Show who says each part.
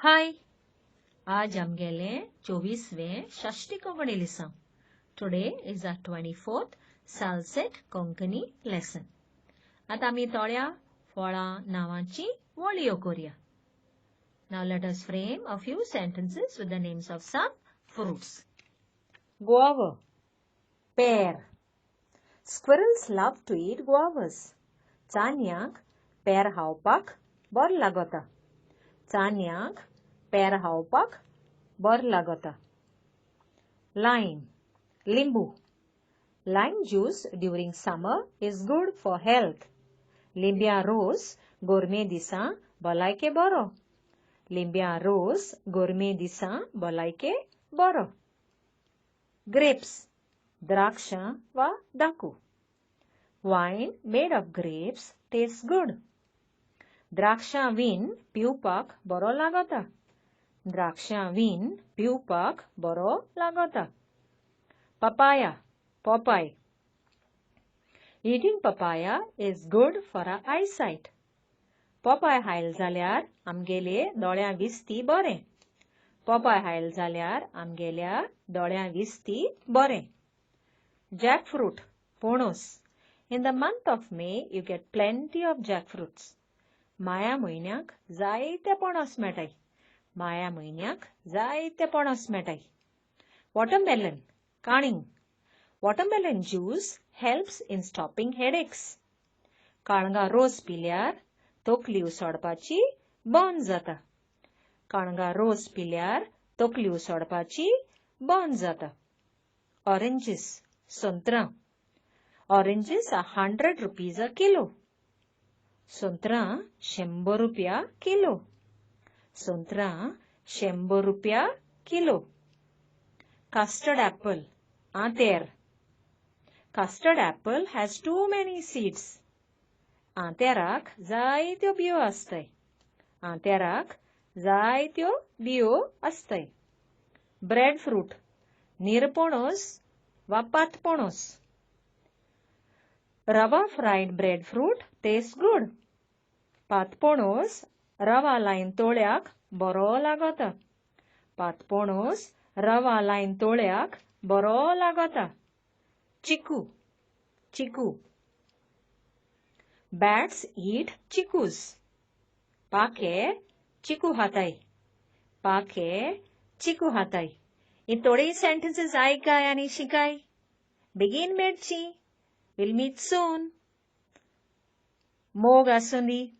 Speaker 1: हाय, आज आमगेले 24वें साक्षटी कोंकणी लिसन. Today is our 24th Saxtti Konkani lesson. आता आमी थोड्या फळां नावांची वळयो करूया. Now let us frame a few sentences with the names of some fruits. Guava, pear. Squirrels love to eat guavas. Chanyak pear खावपाक बरो लागता. Chanyak pear खावपाक बरो लागता. Lime, limbu. Lime juice during summer is good for health. Limbia rose gorme disa balaike boro. Limbia rose gorme disa balaike boro. Grapes, draksha va daku. Wine made of grapes tastes good. Draksha wine piवपाक बरो लागता. Draksha wine piवपाक बरो लागता. Papaya, Popeye. Eating papaya is good for our eyesight. Popeye खायल जाल्यार आमगेले दोळ्यां दिसती बरें. Popeye खायल जाल्यार आमगेल्या दोळ्यां दिसती बरें. Jackfruit, पणस. In the month of May, you get plenty of jackfruits. माया म्हयन्याक जायते पणस मेळटाय. माया म्हयन्याक जायते पणस मेळटाय. Watermelon, काणींग. Watermelon juice helps in stopping headaches. काळंगा रोस पिल्यार तकली उसळपाची बंद जाता. काळंगा रोस पिल्यार तकली उसळपाची बंद जाता. Oranges, संत्रां. Oranges are 100 rupees a kilo. संत्रां 100 रुपया किलो. संत्रां 100 रुपया kilo. Custard apple, आंतेर. Custard apple has too many seeds. आंतेराक जायत्यो बियो आसताय. आंतेराक जायत्यो बियो आसताय. Breadfruit, निरपणस वा पातपणस. Rava fried breadfruit tastes good. पातपणस रवा लायन तोळ्याक बरो लागता. पातपणस रवा लायन तोळ्याक बरो लागता. Chiku, chiku. Bats eat chickus. पाखे चिकू खाताय. पाखे चिकू खाताय. ही थोडी sentences ऐकाय आणि शिकाय. बेगीन मेळची. We'll meet soon. मोग आसुंदी.